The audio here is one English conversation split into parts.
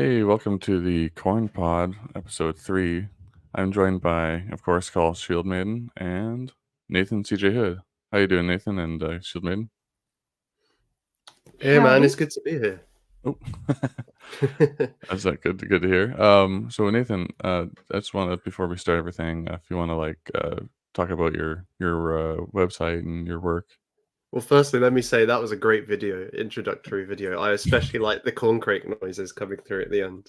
Hey, welcome to the Cornpod, episode 3. I'm joined by, of course, Call Shield Maiden and Nathan CJ Hood. How you doing, Nathan and Shield Maiden? Hey man, Howdy. it's good to be here. Oh, that's not good. Good to hear. So Nathan, I just want to before we start everything, if you want to talk about your website and your work. Well, firstly, let me say that was a great video, introductory video. I especially like the corn crake noises coming through at the end.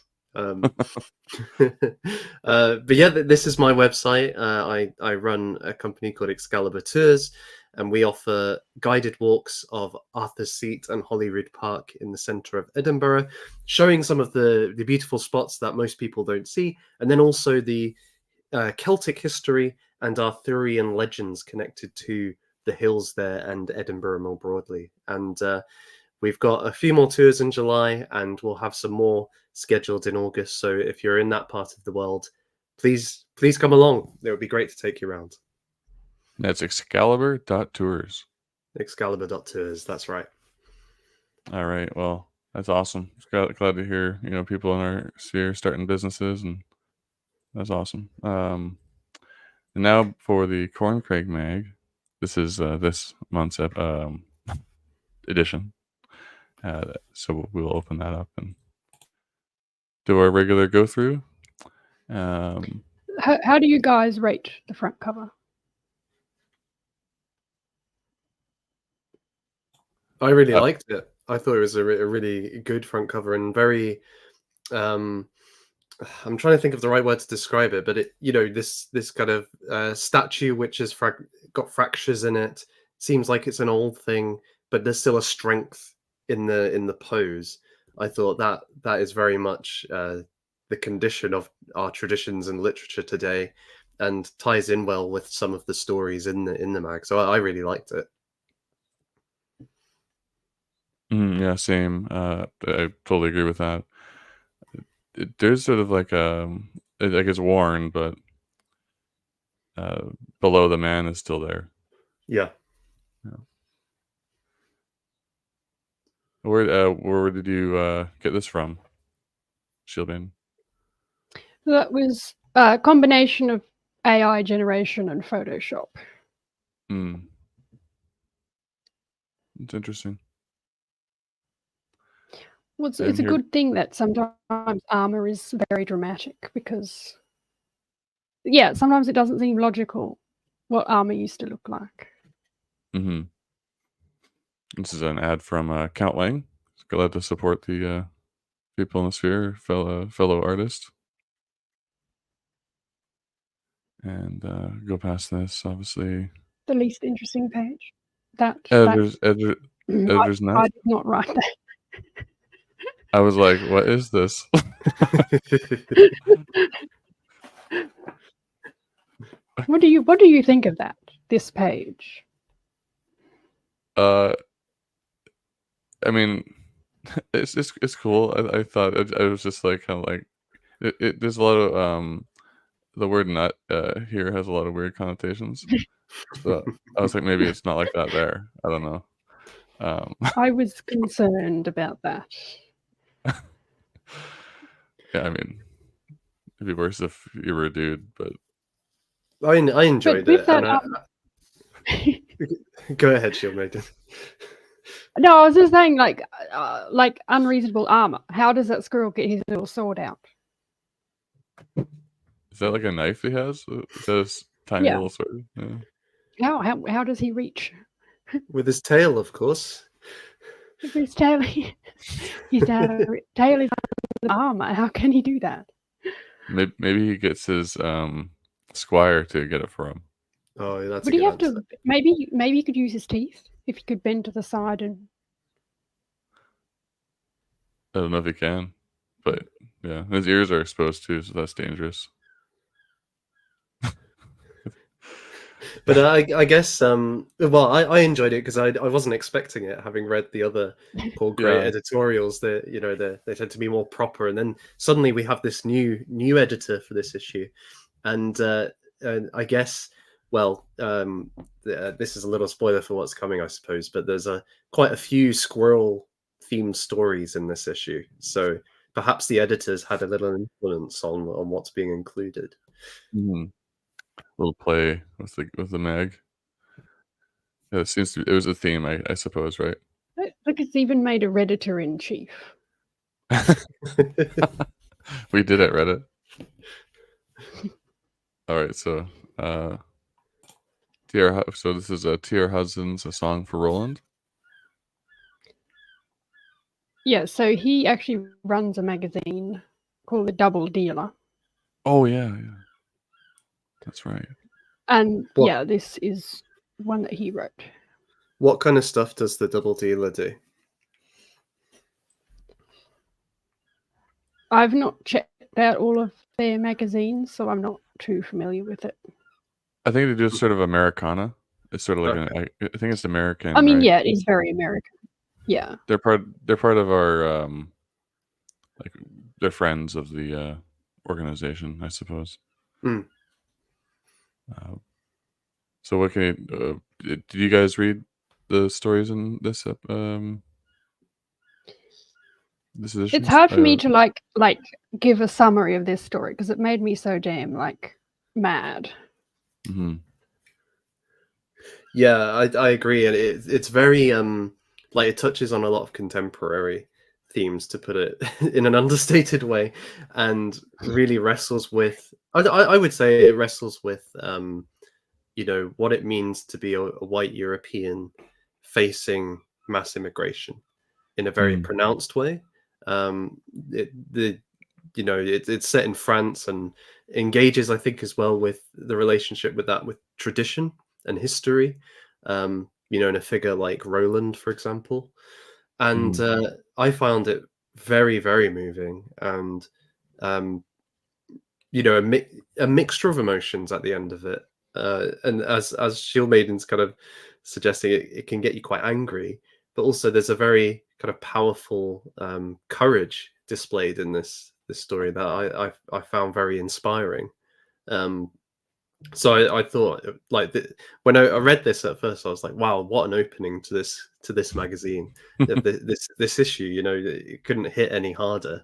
But yeah, this is my website. I run a company called Excalibur Tours, and we offer guided walks of Arthur's Seat and Holyrood Park in the centre of Edinburgh, showing some of the beautiful spots that most people don't see, and then also the Celtic history and Arthurian legends connected to the hills there and Edinburgh more broadly. And we've got a few more tours in July, and we'll have some more scheduled in August. So if you're in that part of the world, please come along. It would be great to take you around. That's Excalibur.tours. Excalibur.tours, that's right. All right. Well, that's awesome. Glad to hear, people in our sphere starting businesses, and that's awesome. And now for the Corn Craig Mag. This is this month's edition. So we will open that up and do our regular go through. How do you guys rate the front cover? I really liked it. I thought it was a really good front cover and very. I'm trying to think of the right word to describe it, but this kind of statue which has got fractures in it seems like it's an old thing, but there's still a strength in the pose. I thought that is very much the condition of our traditions and literature today, and ties in well with some of the stories in the mag. So I really liked it. Yeah, same. I totally agree with that. There's sort of like it's worn, but below the man is still there. Yeah. Where did you get this from, Shieldman? That was a combination of AI generation and Photoshop. It's interesting. Well, it's a good thing that sometimes armor is very dramatic because, sometimes it doesn't seem logical what armor used to look like. Mm-hmm. This is an ad from Count Lang. Glad to support the people in the sphere, fellow artist. And go past this, obviously. The least interesting page. Editor's I note. did not write that. I was like, what is this? What do you think of that? This page? I mean, it's cool. I thought I was just like kind of like there's a lot of the word nut here has a lot of weird connotations. So I was like, maybe it's not like that there. I don't know. I was concerned about that. Yeah, I mean, it'd be worse if you were a dude, but I enjoyed it. Go ahead, Shield Maiden. No, I was just saying, like unreasonable armor. How does that squirrel get his little sword out? Is that like a knife he has? Is that his tiny little sword? Yeah. How does he reach? With his tail, of course. With his tail, his tail is armor. How can he do that? Maybe he gets his squire to get it for him. Oh, that's. Would he have to? Maybe he could use his teeth if he could bend to the side and. I don't know if he can, but yeah, his ears are exposed too, so that's dangerous. But I guess I enjoyed it because I wasn't expecting it, having read the other Paul Gray editorials. That they tend to be more proper, and then suddenly we have this new editor for this issue, and I guess this is a little spoiler for what's coming, I suppose. But there's quite a few squirrel themed stories in this issue, so perhaps the editors had a little influence on what's being included. Mhm. Little play with the mag. Yeah, it seems to be, it was a theme, I suppose, right? Look, it's even made a Redditor in chief. We did at Reddit. All right, so so this is T.R. Hudson's A Song for Roland. Yeah, so he actually runs a magazine called The Double Dealer. Oh yeah. That's right. And What- yeah, this is one that he wrote. What kind of stuff does the Double Dealer do? I've not checked out all of their magazines, so I'm not too familiar with it. I think they do sort of Americana. It's sort of like I think it's American. I mean, right? yeah, it is very American. Yeah. They're part of our like they're friends of the organization, I suppose. Hmm. So what can you, did you guys read the stories in this this edition? It's hard for me to like give a summary of this story because it made me so damn like mad. Mm-hmm. Yeah, I agree, and it's very like it touches on a lot of contemporary themes, to put it in an understated way, and really wrestles with. I would say it wrestles with you know, what it means to be a white European facing mass immigration in a very pronounced way. It's set in France and engages, I think, as well with the relationship with tradition and history. You know, in a figure like Roland, for example, and I found it very, very moving, and you know, a mixture of emotions at the end of it. And as Shield Maiden's kind of suggesting, it can get you quite angry, but also there's a very kind of powerful courage displayed in this story that I found very inspiring. So I thought, like, when I read this at first, I was like, wow, what an opening to this magazine, this issue. You know, it couldn't hit any harder.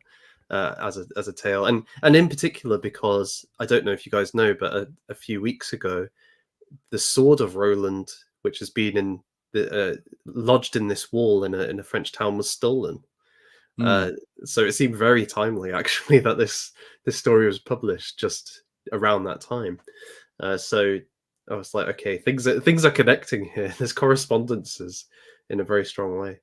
As a tale, and in particular because I don't know if you guys know, but a few weeks ago, the sword of Roland, which has been in lodged in this wall in a French town, was stolen. So it seemed very timely, actually, that this story was published just around that time. So I was like, okay, things are connecting here. There's correspondences in a very strong way.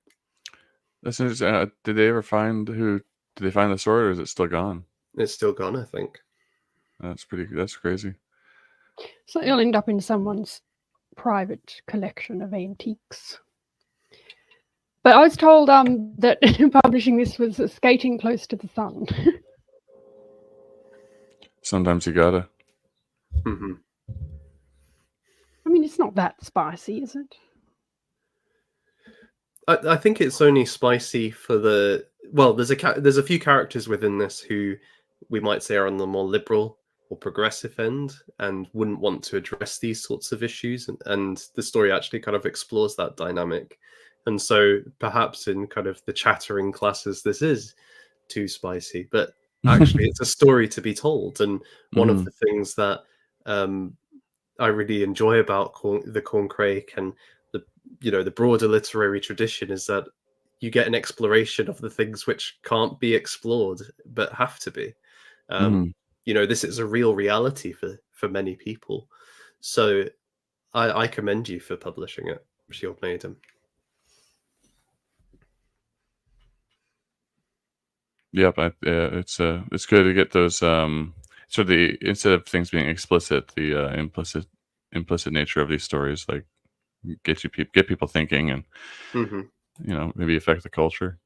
That's interesting. Did they ever find who? Did they find the sword, or is it still gone? It's still gone, I think. That's crazy. So it'll end up in someone's private collection of antiques. But I was told that publishing this was skating close to the sun. Sometimes you gotta. Mm-hmm. I mean, it's not that spicy, is it? I think it's only spicy for the there's a few characters within this who we might say are on the more liberal or progressive end and wouldn't want to address these sorts of issues, and the story actually kind of explores that dynamic. And so perhaps in kind of the chattering classes, this is too spicy, but actually it's a story to be told. And one of the things that I really enjoy about the Corncrake and the broader literary tradition is that you get an exploration of the things which can't be explored but have to be. This is a real reality for many people. So I commend you for publishing it, Shield Maiden. Yep, it's good to get those so instead of things being explicit, the implicit nature of these stories like get people thinking and maybe affect the culture.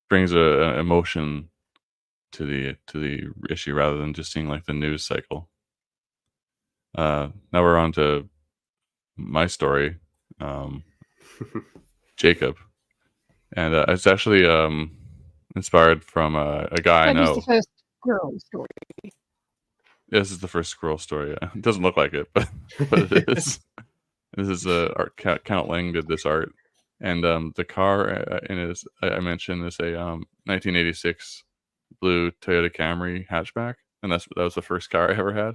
Brings a emotion to the issue rather than just seeing like the news cycle. Now we're on to my story, Jacob, and it's actually inspired from a guy I know. That is the first squirrel story. This is the first squirrel story. It doesn't look like it, but it is. This is art. Count Lang did this art, and the car in his I mentioned is a 1986 blue Toyota Camry hatchback, and that was the first car I ever had.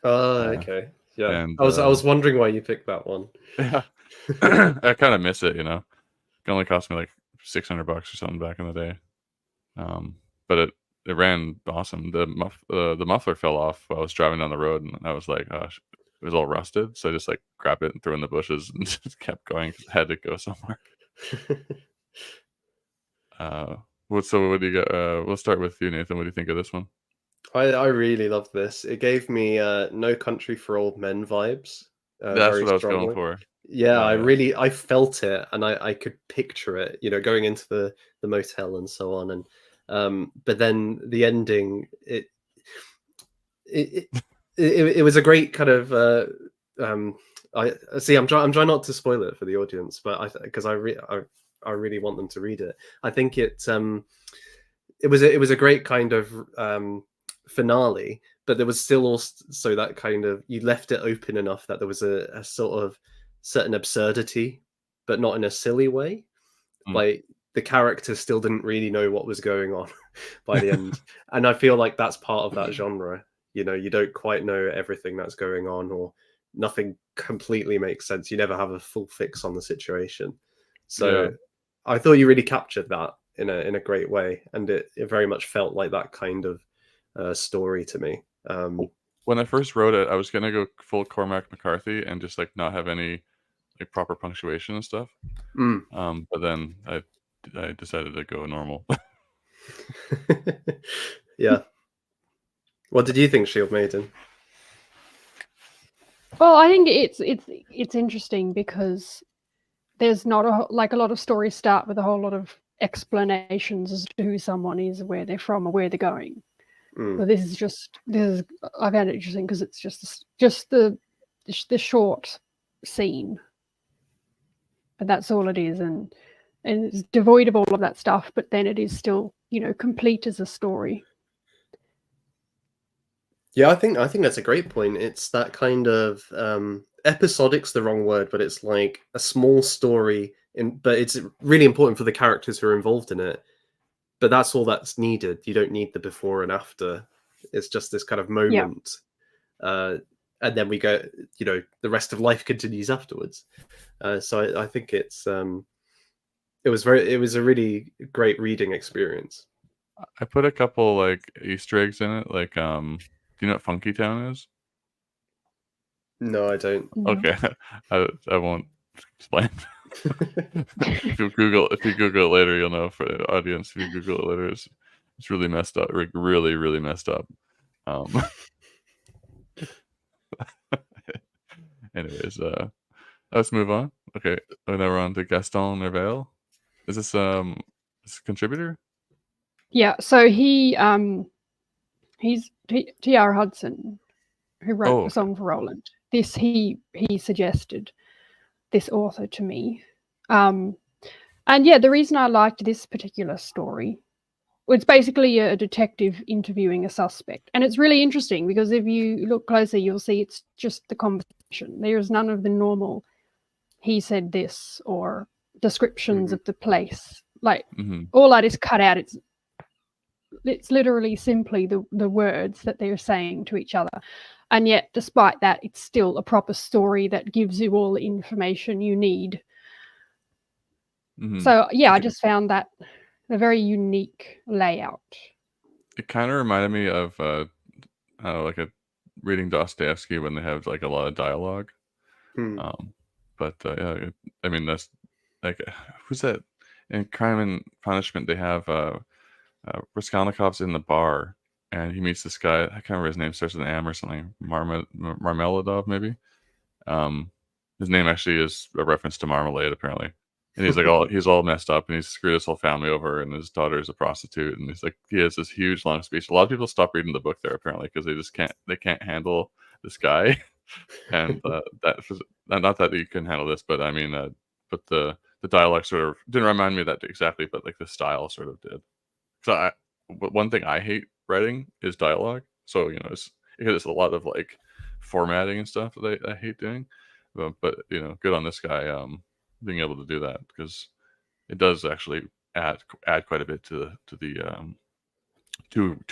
Oh, Uh, okay. Yeah. and I was wondering why you picked that one. yeah, I kind of miss it. It only cost me like $600 or something back in the day. But it ran awesome. The muffler fell off while I was driving down the road, and I was like, gosh, it was all rusted. So I just like grabbed it and threw it in the bushes and just kept going because I had to go somewhere. What do you got? We'll start with you, Nathan. What do you think of this one? I really love this. It gave me No Country for Old Men vibes That's very what I was going strongly. for. Yeah, Yeah. I felt it, and I could picture it, going into the motel and so on. And but then the ending, it it was a great kind of I see. I'm trying not to spoil it for the audience, but because I really want them to read it. I think it was a great kind of finale, but there was still also that kind of, you left it open enough that there was a sort of certain absurdity, but not in a silly way. Mm. Like the character still didn't really know what was going on by the end, and I feel like that's part of that genre. You don't quite know everything that's going on, or nothing completely makes sense. You never have a full fix on the situation. So Yeah. I thought you really captured that in a great way, and it very much felt like that kind of story to me. When I first wrote it, I was gonna go full Cormac McCarthy and just like not have any like proper punctuation and stuff. Mm. But then I decided to go normal. Yeah. What did you think, Shield Maiden? Well, I think it's interesting because there's not a lot of stories start with a whole lot of explanations as to who someone is, where they're from, or where they're going. Mm. But I found it interesting because it's just the short scene, and that's all it is, and it's devoid of all of that stuff. But then it is still complete as a story. Yeah, I think that's a great point. It's that kind of episodic's the wrong word, but it's like a small story, but it's really important for the characters who are involved in it. But that's all that's needed. You don't need the before and after. It's just this kind of Yeah. moment, and then we go. The rest of life continues afterwards. So I think it was a really great reading experience. I put a couple like Easter eggs in it. Like, do you know what Funky Town is? No, I don't. Okay, I won't explain. If you Google it later, you'll know. For the audience, if you Google it later, it's really messed up. Like, really, really messed up. Anyways, let's move on. Okay, now we're on to Gaston Nerval. Is this a contributor? Yeah. So he's T.R. Hudson, who wrote Oh, the okay. song for Roland. This he suggested this author to me, and yeah, the reason I liked this particular story, it's basically a detective interviewing a suspect, and it's really interesting because if you look closer, you'll see it's just the conversation. There is none of the normal "he said this" or descriptions of the place. Like all that is cut out. It's literally simply the words that they're saying to each other. And yet, despite that, it's still a proper story that gives you all the information you need. So, yeah, I just found that a very unique layout. It kind of reminded me of like a reading Dostoevsky when they have like a lot of dialogue. But yeah, I mean that's like who's that in Crime and Punishment? They have Raskolnikov's in the bar and he meets this guy. I can't remember his name. Starts with an M or something. Marmeladov maybe. His name actually is a reference to marmalade apparently. And he's all messed up and he's screwed his whole family over and his daughter is a prostitute and he has this huge long speech. A lot of people stop reading the book there apparently because they can't handle this guy. And not that you can handle this, but I mean, but the dialogue sort of didn't remind me of that exactly, but like the style sort of did. So one thing I hate writing is dialogue. So it's a lot of like formatting and stuff that I hate doing. But good on this guy being able to do that because it does actually add quite a bit to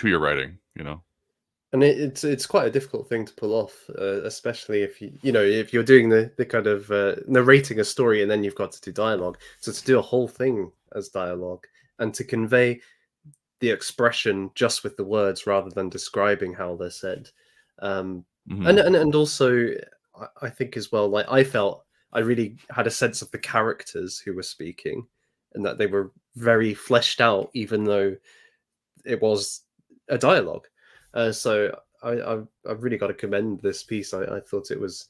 your writing, you know. And it's quite a difficult thing to pull off, especially if if you're doing the kind of narrating a story and then you've got to do dialogue. So to do a whole thing as dialogue and to convey the expression just with the words rather than describing how they're said, and also I think as well, like I felt I really had a sense of the characters who were speaking, and that they were very fleshed out, even though it was a dialogue. So I've really got to commend this piece. I thought it was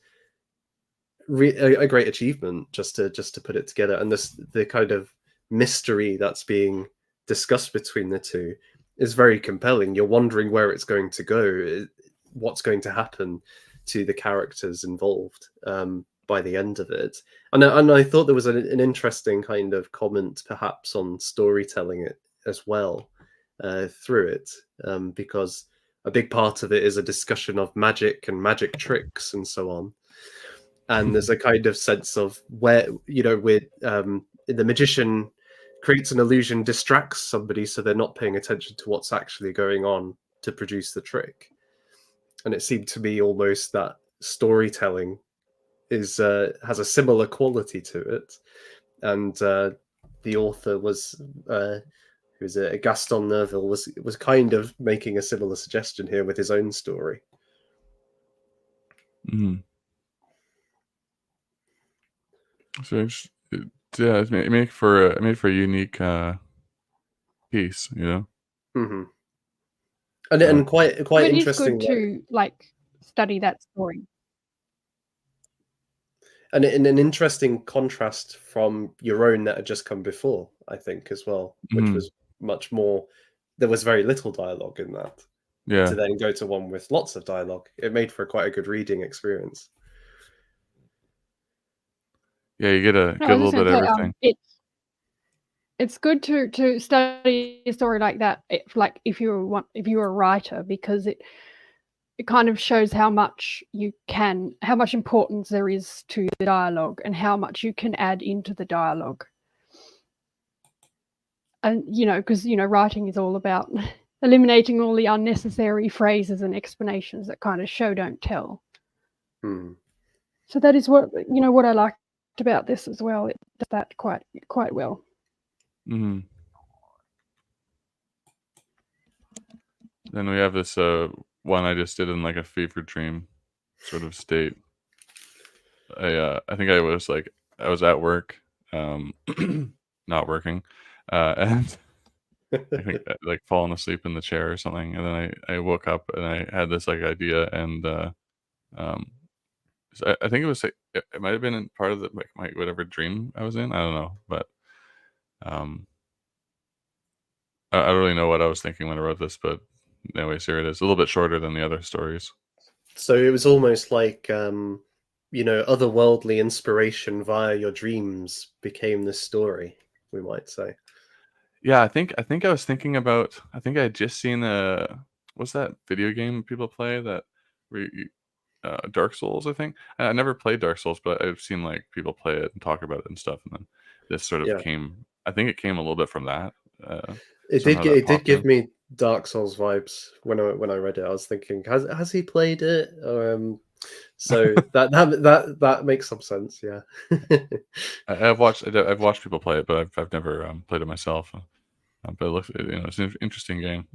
a great achievement just to put it together, and the kind of mystery that's being discussed between the two is very compelling. You're wondering where it's going to go, what's going to happen to the characters involved by the end of it. And I thought there was an interesting kind of comment perhaps on storytelling it as well through it, because a big part of it is a discussion of magic and magic tricks and so on. And there's a kind of sense of where, with the magician creates an illusion, distracts somebody so they're not paying attention to what's actually going on to produce the trick. And it seemed to me almost that storytelling is has a similar quality to it. And the author was who's Gaston Nerville was kind of making a similar suggestion here with his own story. So it made for a unique piece, you know. And quite it interesting. It's good to like study that story. And in an interesting contrast from your own that had just come before, I think, as well, which was much more. There was very little dialogue in that. Yeah. To then go to one with lots of dialogue, it made for quite a good reading experience. Yeah, you get a little bit of everything. It's good to study a story like that, if you're a writer, because it kind of shows how much importance there is to the dialogue and how much you can add into the dialogue. And because writing is all about eliminating all the unnecessary phrases and explanations that kind of show don't tell. So that is what I liked about this as well. It does that quite well. Then we have this one I just did in like a fever dream sort of state. I think I was at work, not working, and I think like falling asleep in the chair or something, and then I woke up and I had this like idea, and so I think it was it might have been in part of my whatever dream I was in. I don't know, but I don't really know what I was thinking when I wrote this, but anyways, here it is. A little bit shorter than the other stories. So it was almost like otherworldly inspiration via your dreams became this story, we might say. Yeah, I think I was thinking about. I think I had just seen what's that video game people play that Dark Souls, I think. I never played Dark Souls, but I've seen like people play it and talk about it and stuff. And then this sort of came. I think it came a little bit from that. It did give me Dark Souls vibes when I read it. I was thinking, has he played it? So that makes some sense. Yeah. I've watched people play it, but I've never played it myself. But it looks, it's an interesting game.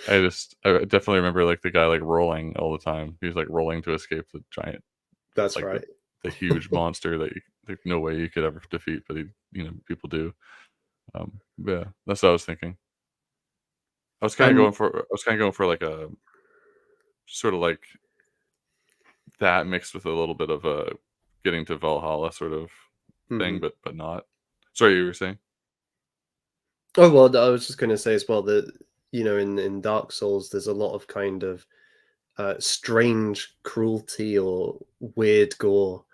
I definitely remember like the guy like rolling all the time. He was like rolling to escape the giant. That's like, right. The huge monster that there's no way you could ever defeat, but people do. Yeah, that's what I was thinking. I was kind of going for like a sort of like that mixed with a little bit of a getting to Valhalla sort of thing, but not. Sorry, you were saying? Oh well, I was just going to say as well that in Dark Souls there's a lot of kind of strange cruelty or weird gore,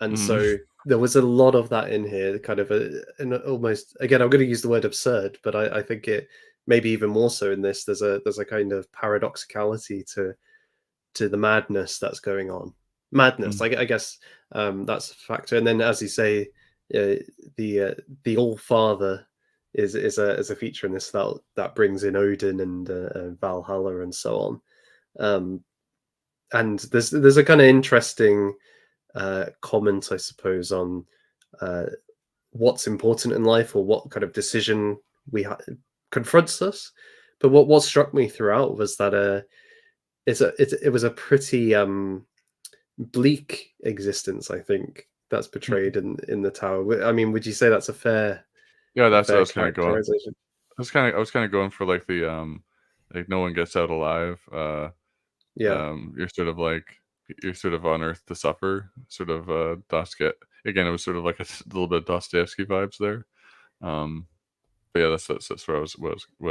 and so there was a lot of that in here. Kind of an almost, again, I'm going to use the word absurd, but I think it maybe even more so in this. There's a kind of paradoxicality to the madness that's going on. Madness, I guess that's a factor. And then, as you say, the All Father is a feature in this that brings in Odin and Valhalla and so on. And there's a kind of interesting comment, I suppose, on what's important in life or what kind of decision confronts us. But what struck me throughout was that it was a pretty bleak existence, I think, that's portrayed in the tower. I mean, would you say that's a fair Yeah, that's what I was kind of going. characterization? I was kind of going for like the like no one gets out alive. Yeah. You're sort of like you're sort of on Earth to suffer. Sort of again. It was sort of like a little bit of Dostoevsky vibes there. But yeah, that's what I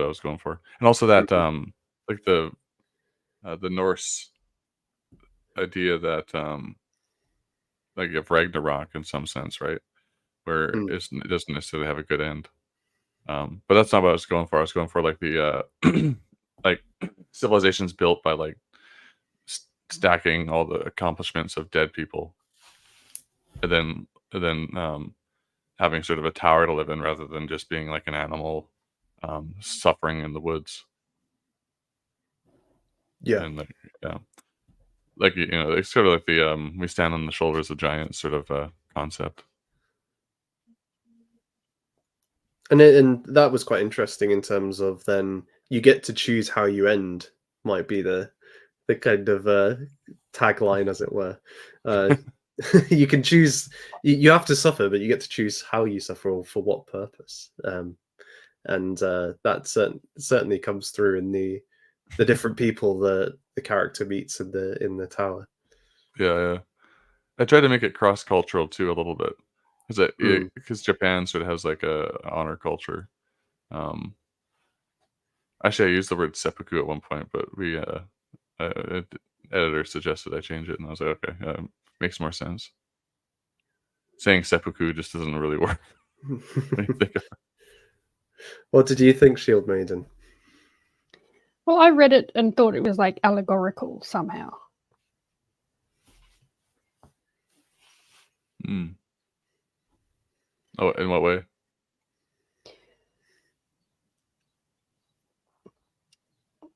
was going for, and also that Mhm. like the Norse idea that like of Ragnarok in some sense, right? Where Mm. it doesn't necessarily have a good end. But that's not what I was going for. I was going for like the like civilizations built by like stacking all the accomplishments of dead people, and then having sort of a tower to live in rather than just being like an animal suffering in the woods. Yeah. And like yeah, like you know, it's sort of like the we stand on the shoulders of giants sort of concept. And that was quite interesting in terms of then you get to choose how you end, might be the kind of tagline, as it were. Uh, you can choose. You have to suffer, but you get to choose how you suffer or for what purpose. And that certainly comes through in the different people the character meets in the tower. Yeah, yeah. I try to make it cross cultural too a little bit Mm. because Japan sort of has like a honor culture. Um, Actually, I used the word seppuku at one point, but editor suggested I change it, and I was like, okay, makes more sense. Saying seppuku just doesn't really work when you think of it. What did you think, Shield Maiden? Well, I read it and thought it was like allegorical somehow. Mm. Oh, in what way?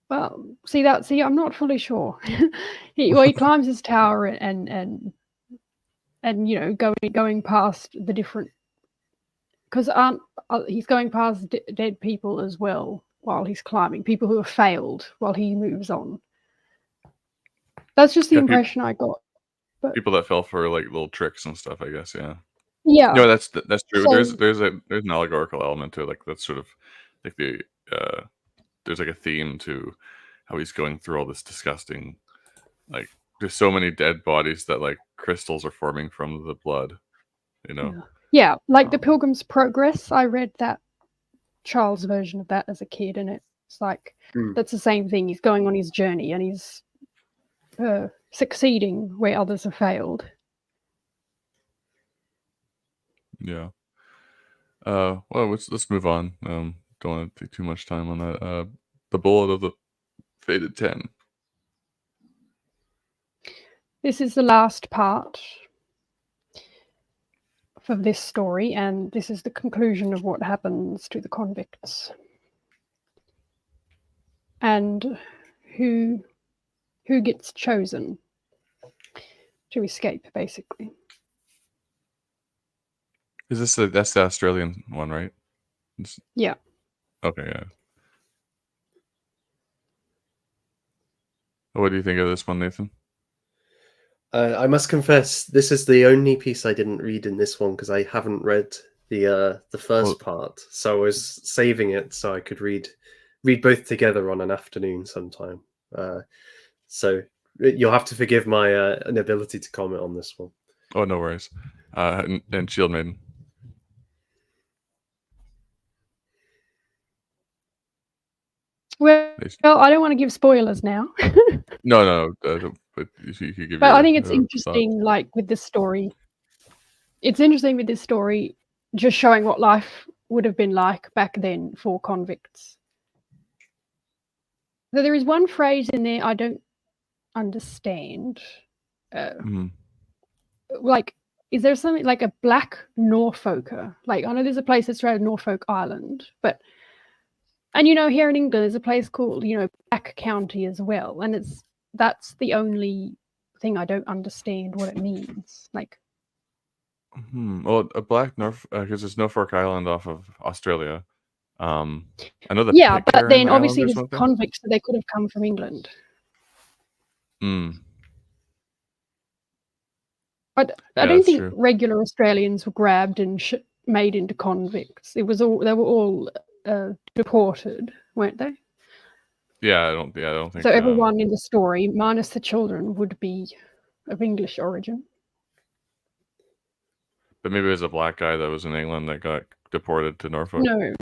Well, see, I'm not fully sure. He climbs his tower and you know going past the different, because he's going past dead people as well while he's climbing, people who have failed while he moves on. That's just the Yeah, impression I got. But people that fell for like little tricks and stuff, I guess. Yeah. yeah, No, that's true. so There's an allegorical element to it, like that's sort of like uh there's like a theme to how he's going through all this disgusting, like there's so many dead bodies that like crystals are forming from the blood, you know. yeah, like the Um, Pilgrim's Progress. I read that child's version of that as a kid, and it's like Mm. that's the same thing. He's going on his journey and he's succeeding where others have failed. yeah. Well, let's move on. Don't want to take too much time on that. The bullet of the Fated 10. This is the last part for this story, and this is the conclusion of what happens to the convicts and who gets chosen to escape, basically. Is this that's the Australian one, right? Yeah. Okay, yeah. What do you think of this one, Nathan? I must confess, this is the only piece I didn't read in this one because I haven't read the first Well, part, so I was saving it so I could read both together on an afternoon sometime. So you'll have to forgive my inability to comment on this one. oh, no worries. And Shield Maiden. Well, I don't want to give spoilers now. No, but you could give But I your think it's thoughts. interesting, like with this story. It's interesting with this story, just showing what life would have been like back then for convicts. So there is one phrase in there I don't understand. Mhm. Like is there something like a black Norfolker? Like, I know there's a place that's around Norfolk Island, but and here in England there's a place called Black County as well, and that's the only thing I don't understand what it means. Like, Well, a black because it's Norfolk Island off of Australia. I know the yeah, but Pitcairn then Islands obviously or there's something. convicts, so they could have come from England. I don't think true. regular Australians were grabbed and made into convicts. They were all deported, weren't they? Yeah, I don't think so. Everyone in the story, minus the children, would be of English origin. But maybe it was a black guy that was in England that got deported to Norfolk. No.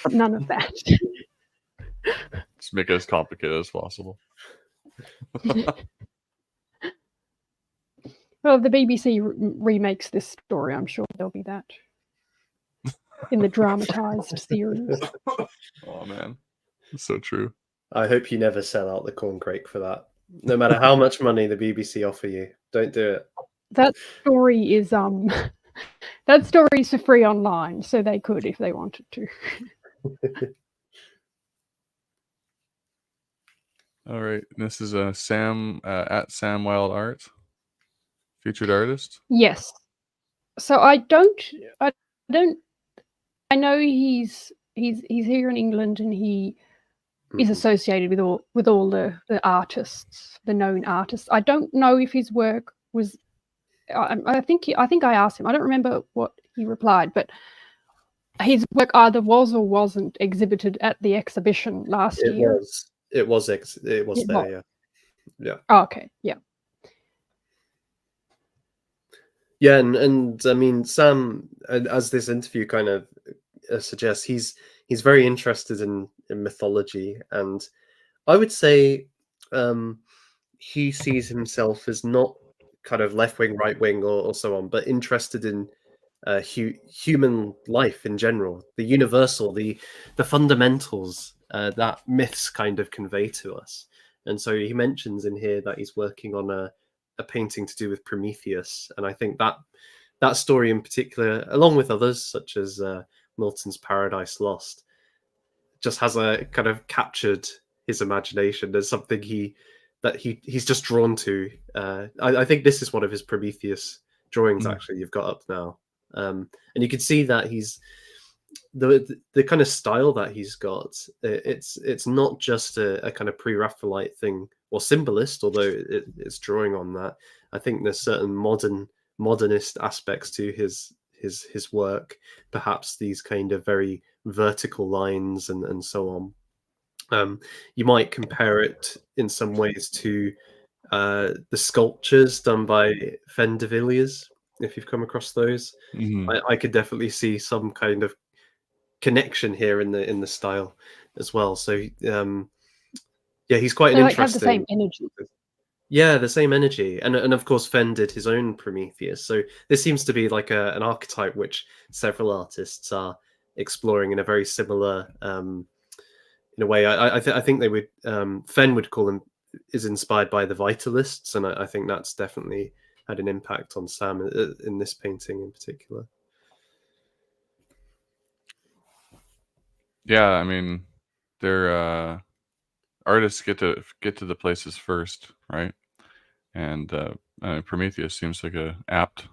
None of that. Just make it as complicated as possible. Well, if the BBC remakes this story, I'm sure there'll be that in the dramatized series. Oh man, it's so true. I hope you never sell out the corn crake for that. No matter how much money the BBC offer you, don't do it. That story is for free online, so they could if they wanted to. All right, this is Sam at Sam Wild Art, featured artist. Yes. So I know he's here in England, and he is associated with all the artists, the known artists. I don't know if his work was. I think I asked him. I don't remember what he replied, but his work either was or wasn't exhibited at the exhibition last year. It was there. Yeah. Oh, okay. Yeah. Yeah, and I mean, Sam, as this interview kind of suggests, he's very interested in mythology, and I would say he sees himself as not kind of left wing, right wing, or so on, but interested in human life in general, the universal, the fundamentals that myths kind of convey to us. And so he mentions in here that he's working on a painting to do with Prometheus, and I think that story in particular, along with others such as Milton's Paradise Lost, just has a kind of captured his imagination. There's something he's just drawn to. I think this is one of his Prometheus drawings. Actually, you've got up now, and you can see that he's the kind of style that he's got. It's not just a kind of pre-Raphaelite thing or symbolist, although it's drawing on that. I think there's certain modernist aspects to his work, perhaps these kind of very vertical lines and so on. You might compare it in some ways to the sculptures done by Fen de Villiers, if you've come across those. I could definitely see some kind of connection here in the style as well. So yeah, he's quite an interesting. Have the same energy. Yeah, the same energy, and of course Fenn did his own Prometheus. So this seems to be like an archetype which several artists are exploring in a very similar in a way. I think they would Fenn would call him is inspired by the Vitalists, and I think that's definitely had an impact on Sam in this painting in particular. Yeah, I mean, they're artists get to the places first, right? And Prometheus seems like an apt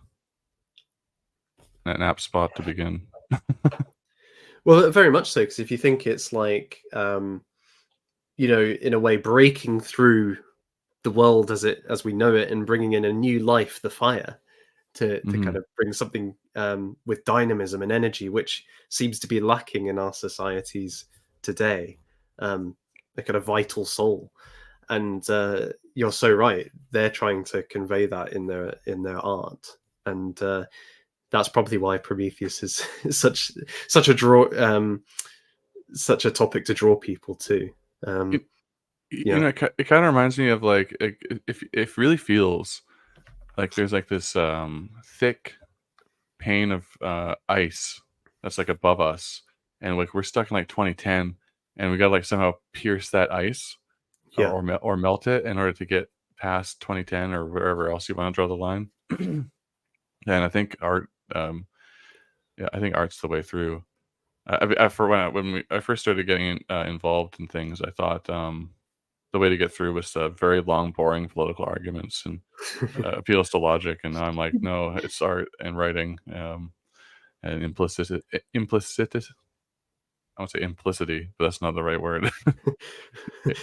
spot to begin. Well, very much so, because if you think it's like, in a way, breaking through the world as we know it and bringing in a new life, the fire, to kind of bring something with dynamism and energy, which seems to be lacking in our societies today, a kind of vital soul. And you're so right; they're trying to convey that in their art, and that's probably why Prometheus is such a draw, such a topic to draw people to. You know, it kind of reminds me of like if it really feels like there's like this thick pane of ice that's like above us, and like we're stuck in like 2010, and we got to like somehow pierce that ice, or melt it in order to get past 2010 or wherever else you want to draw the line. Yeah, and I think art. Yeah, I think art's the way through. For when I first started getting involved in things, I thought the way to get through was very long, boring political arguments and appeals to logic. And now I'm like, no, it's art and writing and implicit. I would say implicity, but that's not the right word.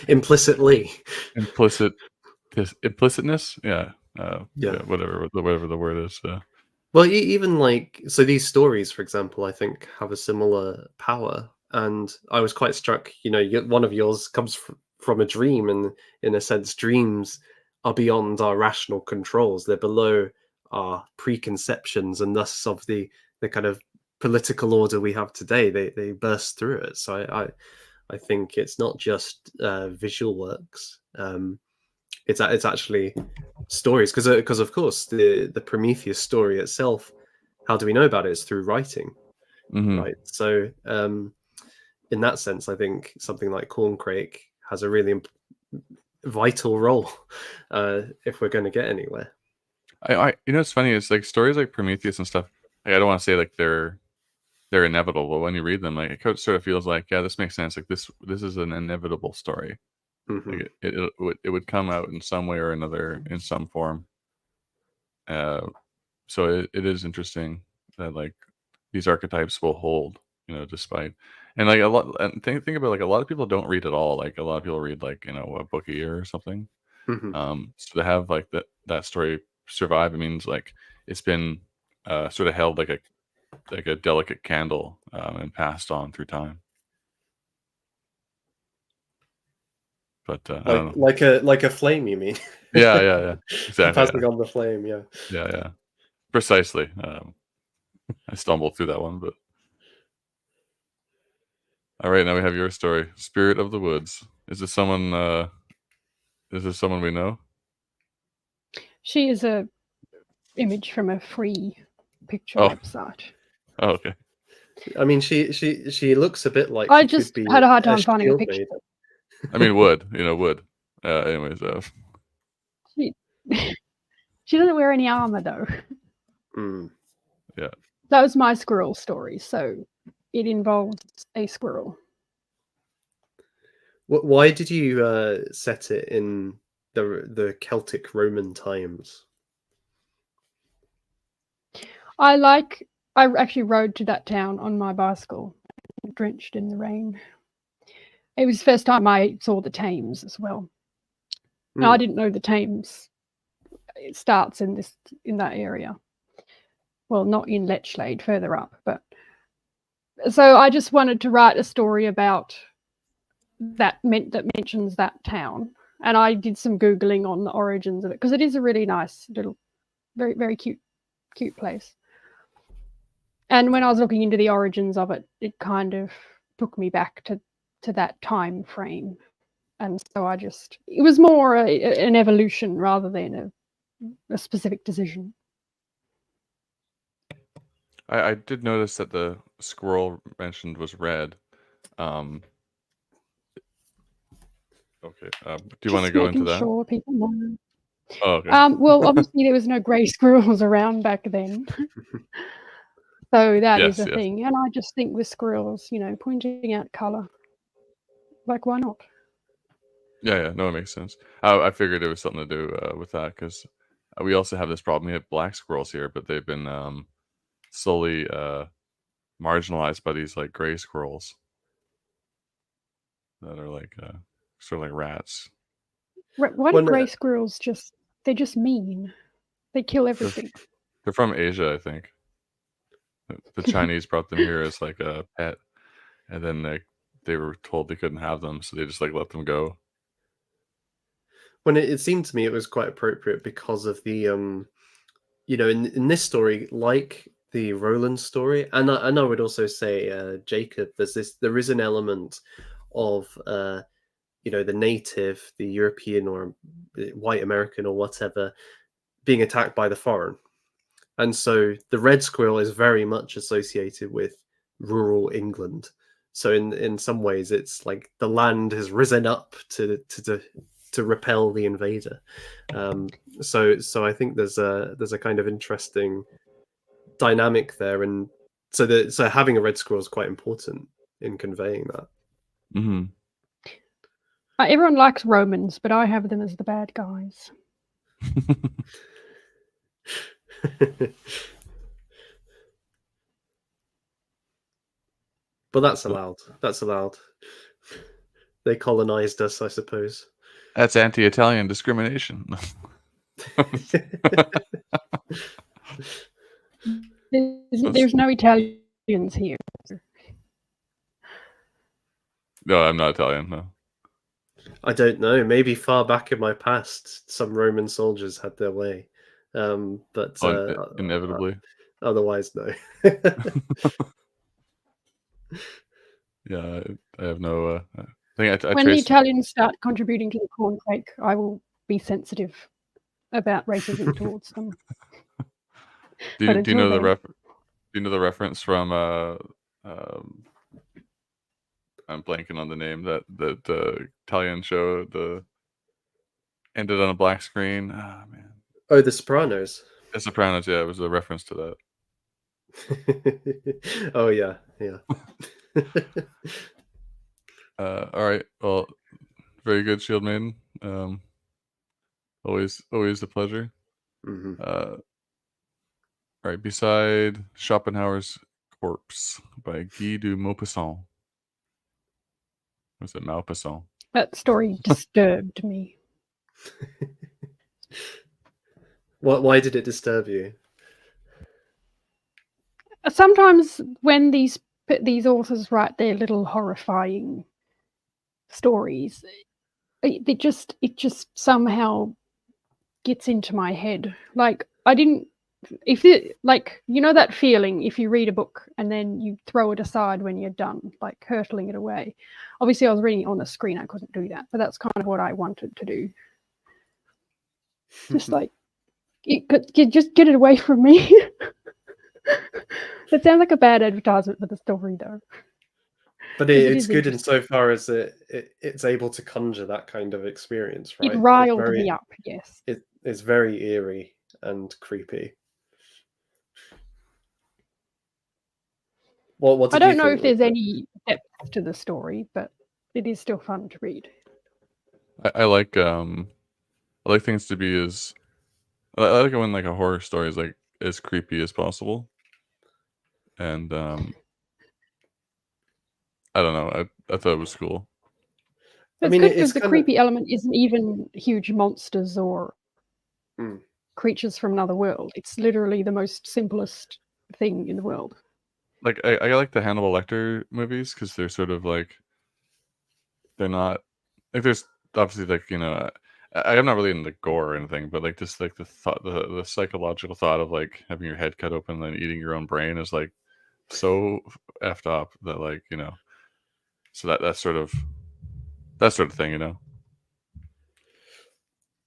Implicitly. Implicit implicitness, yeah, Yeah. yeah, whatever the word is. Well, even like, so these stories, for example, I think have a similar power. And I was quite struck, one of yours comes from a dream, and in a sense, dreams are beyond our rational controls. They're below our preconceptions, and thus of the kind of political order we have today. They burst through it. So I think it's not just visual works. It's actually stories, because of course the Prometheus story itself, how do we know about it? It's through writing, Hmm. right? So in that sense, I think something like Corncrake has a really vital role if we're going to get anywhere. It's funny. It's like stories like Prometheus and stuff. Like, I don't want to say like they're inevitable, but when you read them, like it sort of feels like, yeah, this makes sense. Like this is an inevitable story. Hmm. Like it would come out in some way or another in some form. Uh, so it is interesting that like these archetypes will hold, despite and like a lot. And think about like a lot of people don't read at all. Like a lot of people read like a book a year or something. Hmm. So to have like that story survive, it means like it's been sort of held like a delicate candle and passed on through time. But I don't Like know. like a flame, you mean? Yeah, exactly. Passing on the flame, yeah. Yeah, precisely. I stumbled through that one, but all right. Now we have your story, Spirit of the Woods. Is this someone? Is this someone we know? She is a image from a free picture Oh, website. oh, okay. I mean, she looks a bit like I she could just be had a hard a time finding a shield picture. maiden. I mean, wood. Anyways, She, she doesn't wear any armor though. Mm. yeah. That was my squirrel story, so it involves a squirrel. Why did you set it in the Celtic Roman times? I actually rode to that town on my bicycle, drenched in the rain. It was the first time I saw the Thames as well. Now, I Mm. didn't know the Thames. It starts in that area. Well, not in Lechlade, further up, but so I just wanted to write a story about that mentions that town, and I did some googling on the origins of it because it is a really nice little, very very cute place. And when I was looking into the origins of it, it kind of took me back to that time frame, and so it was more an evolution rather than a specific decision. I did notice that the squirrel mentioned was red. Um, okay. Do you want to Just go into making that? sure people know. Oh, okay. Well, obviously there was no grey squirrels around back then, so that is Yes, a yes. thing. And I just think with squirrels, pointing out colour, like why not? Yeah. No, it makes sense. I figured it was something to do with that because we also have this problem. We have black squirrels here, but they've been slowly marginalized by these like gray squirrels that are like sort of like rats. Why do When grey squirrels they're just mean? They kill They're, everything. they're from Asia, I think. The Chinese brought them here as like a pet, and then they were told they couldn't have them, so they just like let them go. when it seemed to me it was quite appropriate because of the in this story, like the Roland story, and I would also say Jacob, there is an element of the native, the European or white American or whatever, being attacked by the foreign. And so the red squirrel is very much associated with rural England. So in some ways, it's like the land has risen up to repel the invader. So I think there's a kind of interesting dynamic there, and so having a red squirrel is quite important in conveying that. Mm-hmm. Everyone likes Romans, but I have them as the bad guys. But that's allowed. That's allowed. They colonized us, I suppose. That's anti-Italian discrimination. There's no Italians here. No, I'm not Italian. No. I don't know. Maybe far back in my past, some Roman soldiers had their way, but Inevitably. otherwise, no. Yeah, I have no. I think I When the traced. Italians start contributing to the corn cake, I will be sensitive about racism towards them. Do But you until know then, do you know the reference from I'm blanking on the name that Italian show ended on a black screen. Ah man, Oh, The Sopranos. The Sopranos. Yeah, it was a reference to that. Oh yeah, yeah. All right. Well, very good, Shield Maiden. Always a pleasure. Mm-hmm. All right. Beside Schopenhauer's Corpse by Guy de Maupassant. Was it Maupassant? that story disturbed me. Why did it disturb you? Sometimes when these authors write their little horrifying stories, it just somehow gets into my head. Like if it, like, you know that feeling if you read a book and then you throw it aside when you're done, like hurtling it away. Obviously I was reading it on the screen, I couldn't do that, but that's kind of what I wanted to do. Just like just get it away from me. That sounds like a bad advertisement for the story though. But it's good insofar as it's able to conjure that kind of experience, right? It riled me up, yes. It's very eerie and creepy. What I don't know if there's any depth to the story, but it is still fun to read. I like things to be as I like it when like a horror story is like as creepy as possible. And I don't know. I thought it was cool. It's good because the creepy element isn't even huge monsters or creatures from another world. It's literally the most simplest thing in the world. Like I like the Hannibal Lecter movies because they're sort of like they're not like there's obviously like, you know, I'm not really into gore or anything, but like just like the thought, the psychological thought of like having your head cut open and then eating your own brain is like so effed up that, like, you know, so that sort of thing, you know.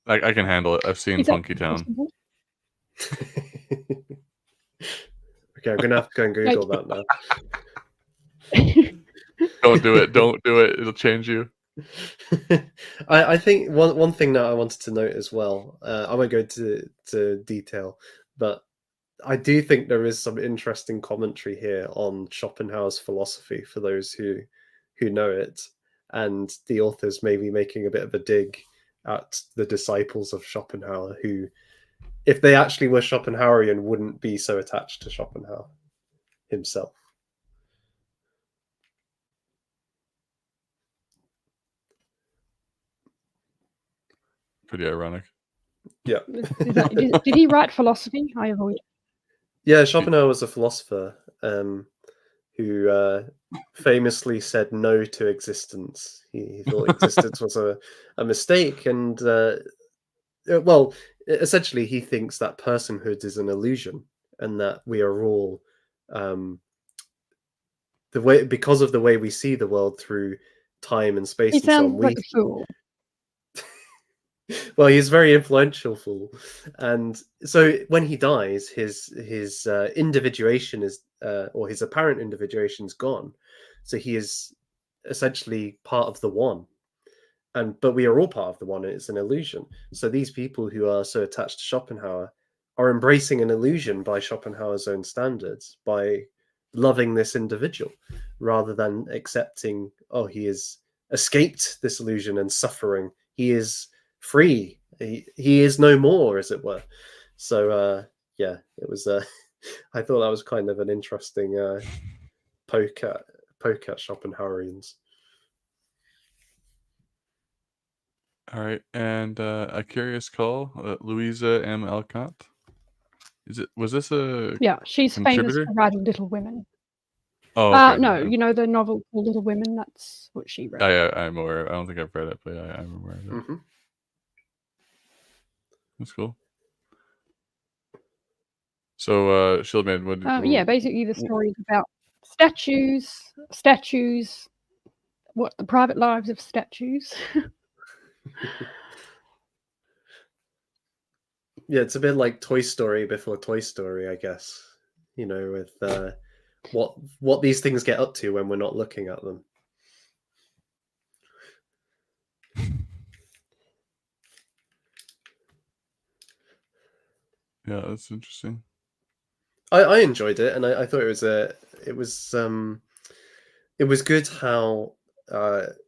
I can handle it. I've seen Funky Town. Okay, I'm gonna have to go and Google that now. Don't do it. Don't do it. It'll change you. I think one thing that I wanted to note as well. I won't go to detail, but I do think there is some interesting commentary here on Schopenhauer's philosophy for those who know it, and the authors may be making a bit of a dig at the disciples of Schopenhauer who, if they actually were Schopenhauerian, wouldn't be so attached to Schopenhauer himself. Pretty ironic. Yeah. Did he write philosophy? I avoid. Yeah, Schopenhauer was a philosopher who famously said no to existence. He thought existence was a mistake, and well, essentially, he thinks that personhood is an illusion, and that we are all because of the way we see the world through time and space. He and so sounds on, like a fool. Well, he's a very influential fool, and so when he dies, his individuation is, or his apparent individuation is gone. So he is essentially part of the one, but we are all part of the one. And it's an illusion. So these people who are so attached to Schopenhauer are embracing an illusion by Schopenhauer's own standards, by loving this individual, rather than accepting, oh, he has escaped this illusion and suffering. He is free. He is no more, as it were. So yeah, it was. I thought that was kind of an interesting poke at Schopenhauerians. All right, and a curious call, Louisa M. Alcott. Was this a Yeah, she's famous contributor? for writing Little Women. Oh, okay. No, you know the novel called Little Women? That's what she wrote. I'm aware. I don't think I've read it, but yeah, I'm aware of it. Mm-hmm. That's cool. So, Shieldman, Yeah, basically the story is about statues, what the private lives of statues. Yeah, it's a bit like Toy Story before Toy Story, I guess. You know, with what these things get up to when we're not looking at them. Yeah, that's interesting. I enjoyed it, and I thought it was good how it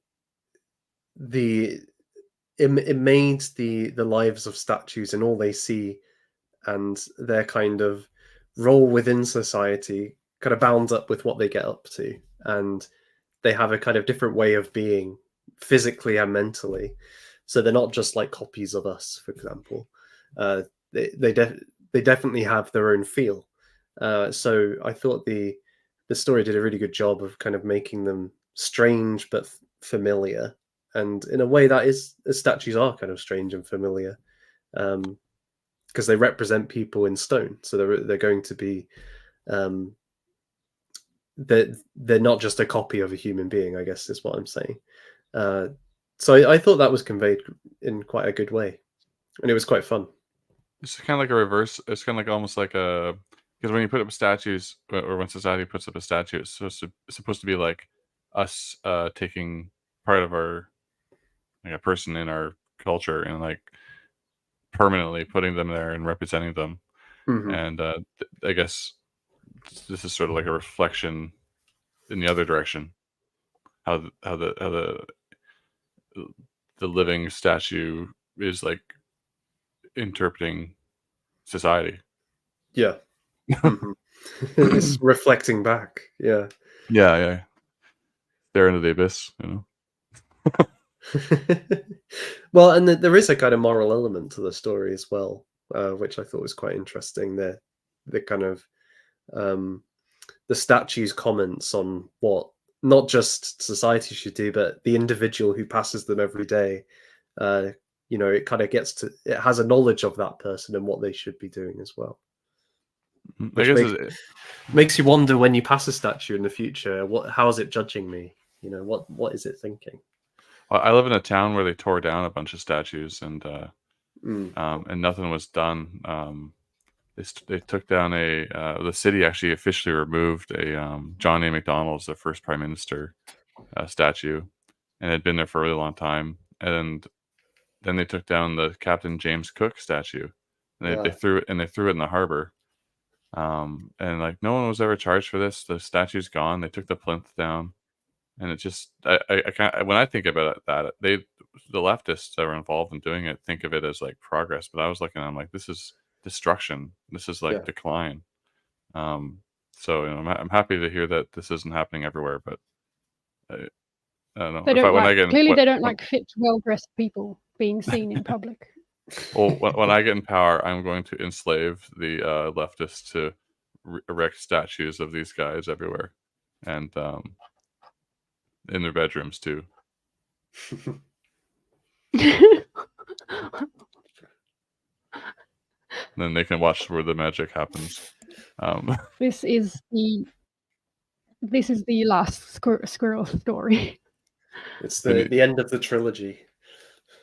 made the lives of statues and all they see and their kind of role within society kind of bound up with what they get up to, and they have a kind of different way of being physically and mentally. So they're not just like copies of us, for example. They definitely have their own feel. So I thought the story did a really good job of kind of making them strange but familiar, and in a way that is, as statues are kind of strange and familiar, because they represent people in stone. So they're going to be they're not just a copy of a human being, I guess is what I'm saying. So I thought that was conveyed in quite a good way, and it was quite fun. It's kind of like a reverse. It's kind of like almost like a, because when you put up statues, or when society puts up a statue, it's supposed to be like us taking part of our, like a person in our culture, and like permanently putting them there and representing them. Mm-hmm. And I guess this is sort of like a reflection in the other direction, how the living statue is like interpreting society. Yeah. Mm-hmm. It's reflecting back. Yeah. Yeah. They're into the abyss, you know. Well, and there is a kind of moral element to the story as well, which I thought was quite interesting. The kind of the statue's comments on what not just society should do, but the individual who passes them every day. You know, it kind of it has a knowledge of that person and what they should be doing as well. I guess Makes you wonder, when you pass a statue in the future, how is it judging me? You know, what is it thinking? I live in a town where they tore down a bunch of statues, and nothing was done. They took down the city actually officially removed a John A. Macdonald's, the first prime minister, statue, and it had been there for a really long time. And then they took down the Captain James Cook statue, and they threw it in the harbor. And like no one was ever charged for this. The statue's gone. They took the plinth down, and it just I can't, when I think about it, the leftists that were involved in doing it think of it as like progress, but I was looking at them like, this is destruction. This is like decline. So you know, I'm happy to hear that this isn't happening everywhere, but I don't know. They don't like fit, well-dressed people being seen in public. Well, when I get in power, I'm going to enslave the leftists to erect statues of these guys everywhere, and in their bedrooms too. Then they can watch where the magic happens. This is the last squirrel story. It's the end of the trilogy.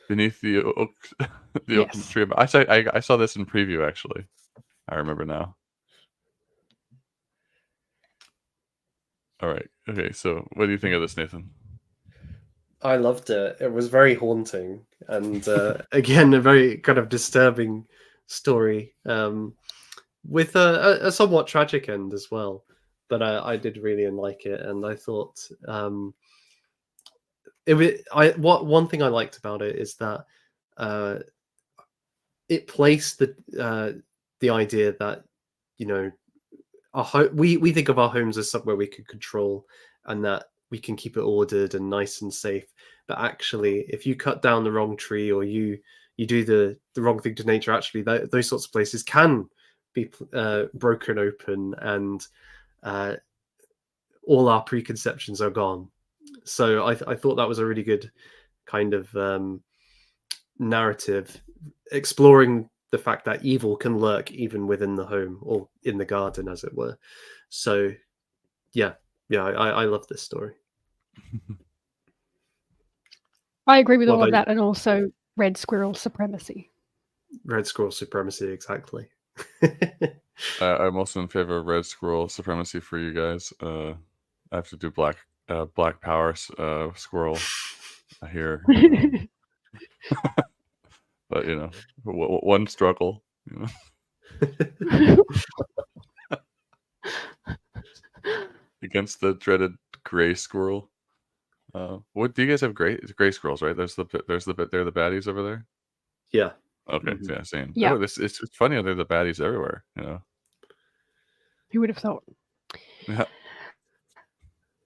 Beneath the oak, oak tree. I saw this in preview, actually. I remember now. All right. Okay. So, what do you think of this, Nathan? I loved it. It was very haunting, and again, a very kind of disturbing story, with a somewhat tragic end as well. But I did really like it, and I thought one thing I liked about it is that uh, it placed the idea that, you know, we think of our homes as somewhere we could control, and that we can keep it ordered and nice and safe. But actually, if you cut down the wrong tree, or you do the wrong thing to nature, actually those sorts of places can be broken open, and all our preconceptions are gone. So I thought that was a really good kind of narrative, exploring the fact that evil can lurk even within the home, or in the garden, as it were. So yeah, I love this story. I agree with What all of about that, and also red squirrel supremacy. Red squirrel supremacy? Exactly. I'm also in favor of red squirrel supremacy for you guys. I have to do black power squirrel here, but you know, one struggle. You know, against the dreaded gray squirrel. What do you guys have? Gray squirrels, right? There's the they're the baddies over there. Yeah. Okay, Mhm. yeah, same. Yeah. Oh, it's funny how they're the baddies everywhere. You know. Who would have thought? Yeah.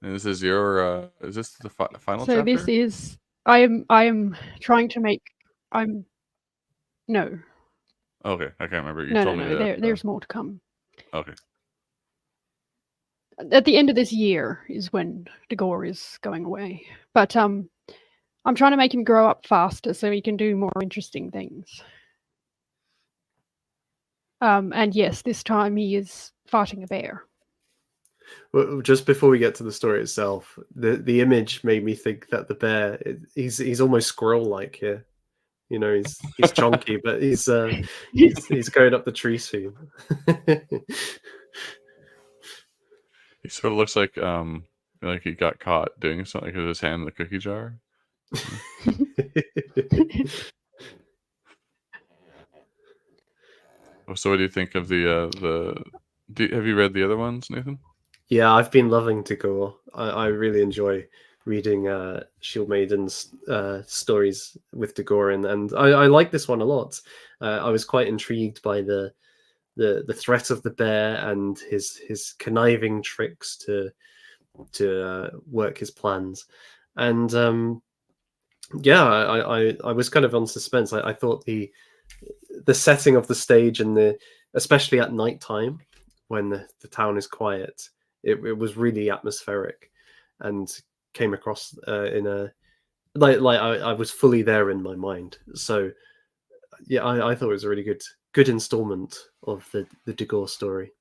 And this is your. Is this the final So chapter? this is. I am trying to make. I'm. No. Okay, I can't remember. You No, told no, me no. that. There's more to come. Okay. At the end of this year is when Dagor is going away. But I'm trying to make him grow up faster so he can do more interesting things. And yes, this time he is fighting a bear. Well, just before we get to the story itself, the image made me think that the bear, he's almost squirrel-like here. You know, he's chunky, but he's going up the tree soon. He sort of looks like he got caught doing something with his hand in the cookie jar. So, what do you think of the? Have you read the other ones, Nathan? Yeah, I've been loving Tagore. I really enjoy reading Shield Maiden's stories with Tagore, and I like this one a lot. I was quite intrigued by the threat of the bear and his conniving tricks to work his plans, and yeah, I was kind of on suspense. I thought the setting of the stage, and especially at night time when the town is quiet, it was really atmospheric, and came across in a like I was fully there in my mind. So yeah, I thought it was a really good installment of the Dagor story.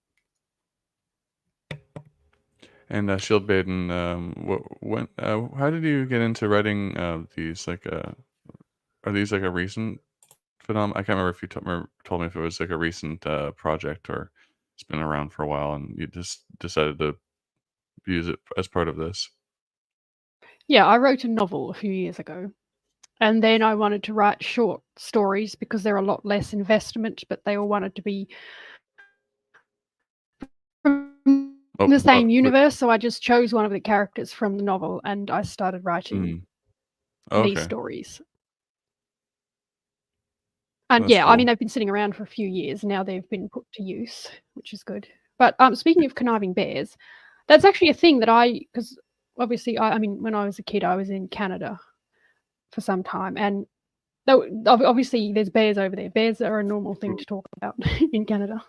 And Shield Maiden, how did you get into writing these? Are these like a recent phenomenon? I can't remember if you told me if it was like a recent project, or it's been around for a while and you just decided to use it as part of this. Yeah, I wrote a novel a few years ago. And then I wanted to write short stories because they're a lot less investment, but they all wanted to be from the same universe. So I just chose one of the characters from the novel and I started writing these stories. And That's yeah, cool. I mean, they've been sitting around for a few years. Now they've been put to use, which is good. But speaking of conniving bears, that's actually a thing that because obviously, I mean, when I was a kid, I was in Canada for some time. And obviously there's bears over there. Bears are a normal thing to talk about in Canada.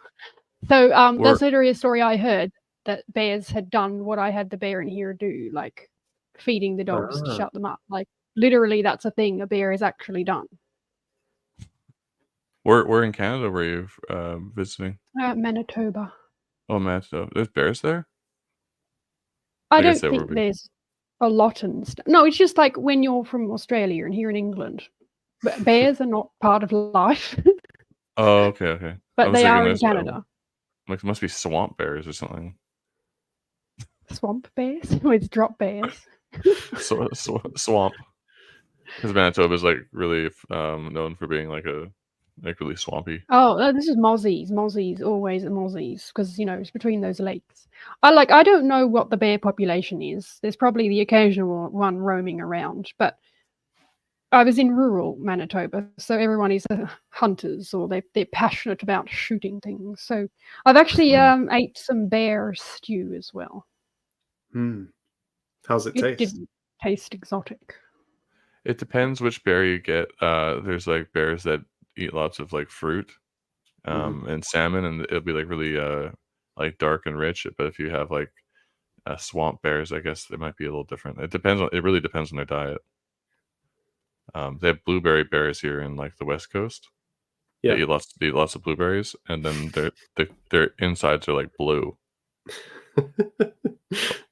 So that's literally a story I heard, that bears had done what I had the bear in here do, like feeding the dogs to shut them up. Like literally that's a thing a bear has actually done. Where in Canada were you visiting? Manitoba. Oh, Manitoba. There's bears there? I don't think there's a lot and stuff. No, it's just like when you're from Australia and here in England, bears are not part of life. Oh, okay. But they are in Canada. Like, it must be swamp bears or something. Swamp bears? It's drop bears. Swamp. Because Manitoba is like really known for being like a like really swampy. Oh, this is Mozzies. Mozzies, always at Mozzies, because it's between those lakes. I don't know what the bear population is. There's probably the occasional one roaming around, but I was in rural Manitoba, so everyone is hunters, or they're passionate about shooting things. So I've actually ate some bear stew as well. How's it It taste? didn't taste exotic. It depends which bear you get. There's like bears that eat lots of like fruit, and salmon, and it'll be like really like dark and rich. But if you have like swamp bears, I guess it might be a little different. It really depends on their diet. They have blueberry bears here in like the West Coast. Yeah. They eat lots of blueberries, and then their insides are like blue.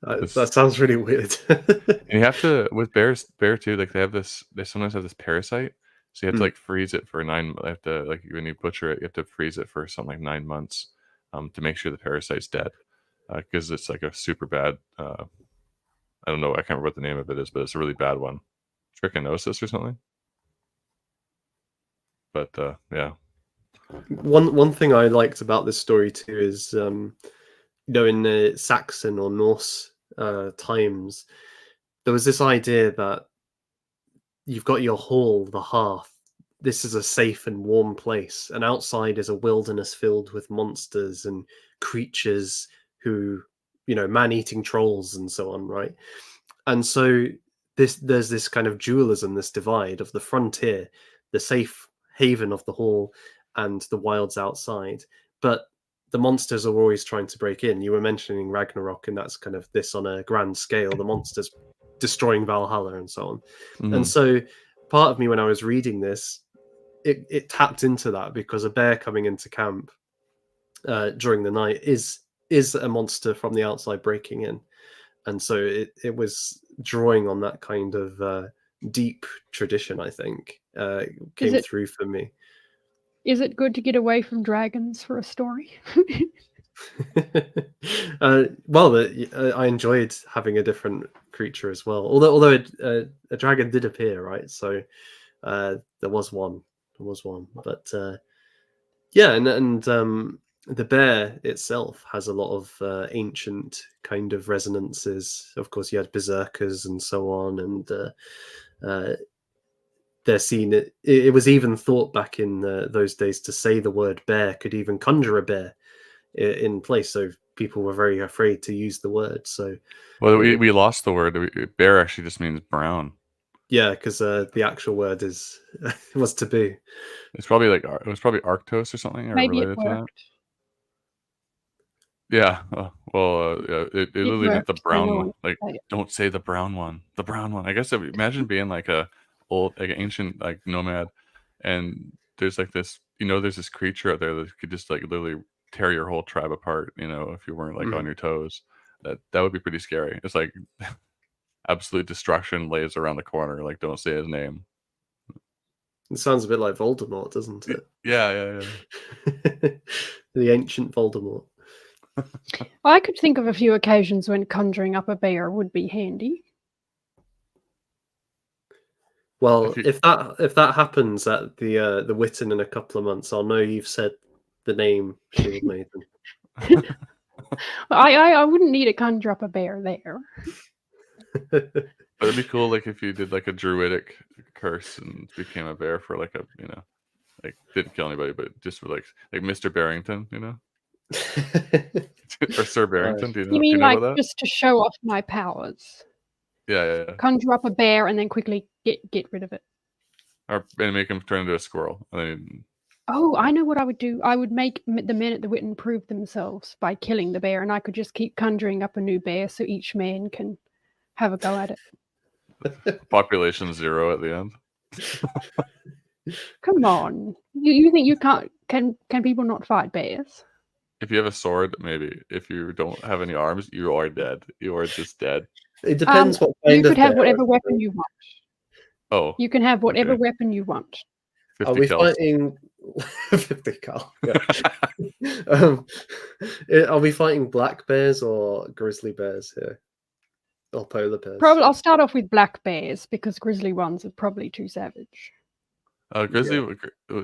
That sounds really weird. And you have to, with bear too, like they sometimes have this parasite, so you have to like freeze it for 9. You have to, like, when you butcher it, you have to freeze it for something like 9 months, to make sure the parasite's dead, because it's like a super bad. I don't know. I can't remember what the name of it is, but it's a really bad one, trichinosis or something. But yeah. One thing I liked about this story too is, in the Saxon or Norse times, there was this idea that you've got your hall, the hearth. This is a safe and warm place, and outside is a wilderness filled with monsters and creatures who, man-eating trolls and so on, right? And so there's this kind of dualism, this divide of the frontier, the safe haven of the hall, and the wilds outside. But the monsters are always trying to break in. You were mentioning Ragnarok, and that's kind of this on a grand scale, the monsters destroying Valhalla and so on. And so part of me, when I was reading this, it tapped into that, because a bear coming into camp during the night is a monster from the outside breaking in. And so it was drawing on that kind of deep tradition, I think, came through for me. Is it good to get away from dragons for a story? Well, I enjoyed having a different creature as well. Although a dragon did appear, right? So there was one. But yeah, and the bear itself has a lot of ancient kind of resonances. Of course, you had berserkers and so on, and they're seen. It was even thought back in those days to say the word bear could even conjure a bear in place. So people were very afraid to use the word. So, well, we lost the word. Bear actually just means brown. Yeah, because the actual word was taboo. It's probably like it was probably Arctos or something, or Maybe related it to that. worked. Yeah. Yeah, it literally meant the worked, so brown no one. one Like, could say it. don't say the brown one. The brown one. I guess imagine being like an ancient like nomad, and there's like this. There's this creature out there that could just like literally tear your whole tribe apart. If you weren't like on your toes. That would be pretty scary. It's like absolute destruction lays around the corner. Like, don't say his name. It sounds a bit like Voldemort, doesn't it? Yeah. The ancient Voldemort. I could think of a few occasions when conjuring up a bear would be handy. Well, if that happens at the Witten in a couple of months, I'll know you've said the name Shield Maiden. I wouldn't need to conjure up a bear there. But it'd be cool, like if you did like a druidic curse and became a bear for like a, like didn't kill anybody, but just for like Mr. Barrington, or Sir Barrington. Do You mean know like about that? just to show off my powers? Yeah. Conjure up a bear and then quickly get rid of it. And make him turn into a squirrel. And then, oh, I know what I would do. I would make the men at the Witten prove themselves by killing the bear, and I could just keep conjuring up a new bear so each man can have a go at it. Population 0 at the end. Come on, you think you can't? Can people not fight bears? If you have a sword, maybe. If you don't have any arms, you are dead. You are just dead. It depends what kind you of could have bear, whatever weapon you want. Oh, you can have whatever okay. weapon you want. 50 Are we cal. fighting 50 cal? Yeah. Are we fighting black bears or grizzly bears here? Or polar bears? Probably. I'll start off with black bears because grizzly ones are probably too savage. Grizzly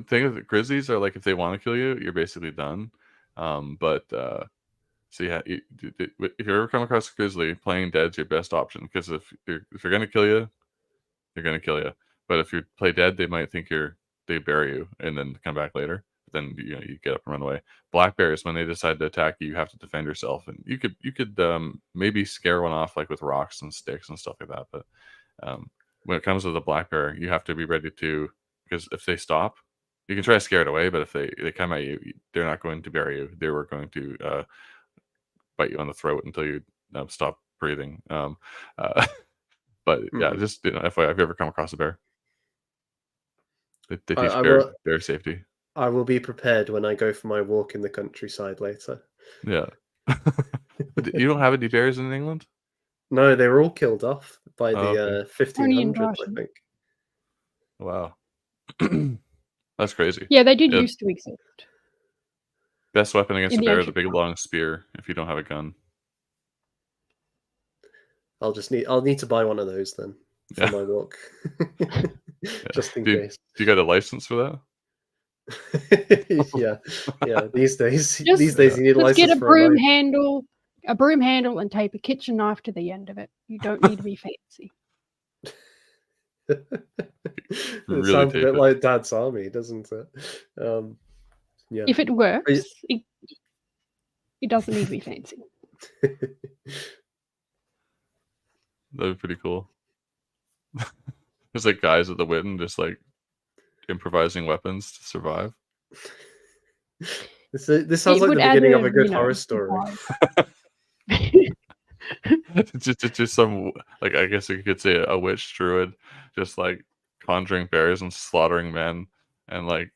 thing is, grizzlies are like if they want to kill you, you're basically done. So yeah, if you ever come across a grizzly, playing dead's your best option because if you're gonna kill you, they're gonna kill you. But if you play dead, they might think they bury you and then come back later. Then you get up and run away. Black bears, when they decide to attack you, you have to defend yourself, and you could maybe scare one off like with rocks and sticks and stuff like that. But when it comes to the black bear, you have to be ready to, because if they stop, you can try to scare it away. But if they come at you, they're not going to bury you. They were going to bite you on the throat until you stop breathing. But yeah, just FYI, have you ever come across a bear? They teach bear safety. I will be prepared when I go for my walk in the countryside later. Yeah. You don't have any bears in England? No, they were all killed off by the okay. 1500s, I think. Wow. That's crazy. Yeah, they did used to exist. Best weapon against a bear is a big long spear if you don't have a gun. I'll need to buy one of those then for my walk. Just in case. Do you got a license for that? yeah. These days you need a license. Get a broom handle, and tape a kitchen knife to the end of it. You don't need to be fancy. It sounds a bit like Dad's army, doesn't it? Yeah. If it works, it doesn't need to be fancy. That'd be pretty cool. There's like guys at the Witten just like improvising weapons to survive. This sounds like the beginning of a good horror story. just some, like, I guess you could say a witch druid just like conjuring bears and slaughtering men, and like,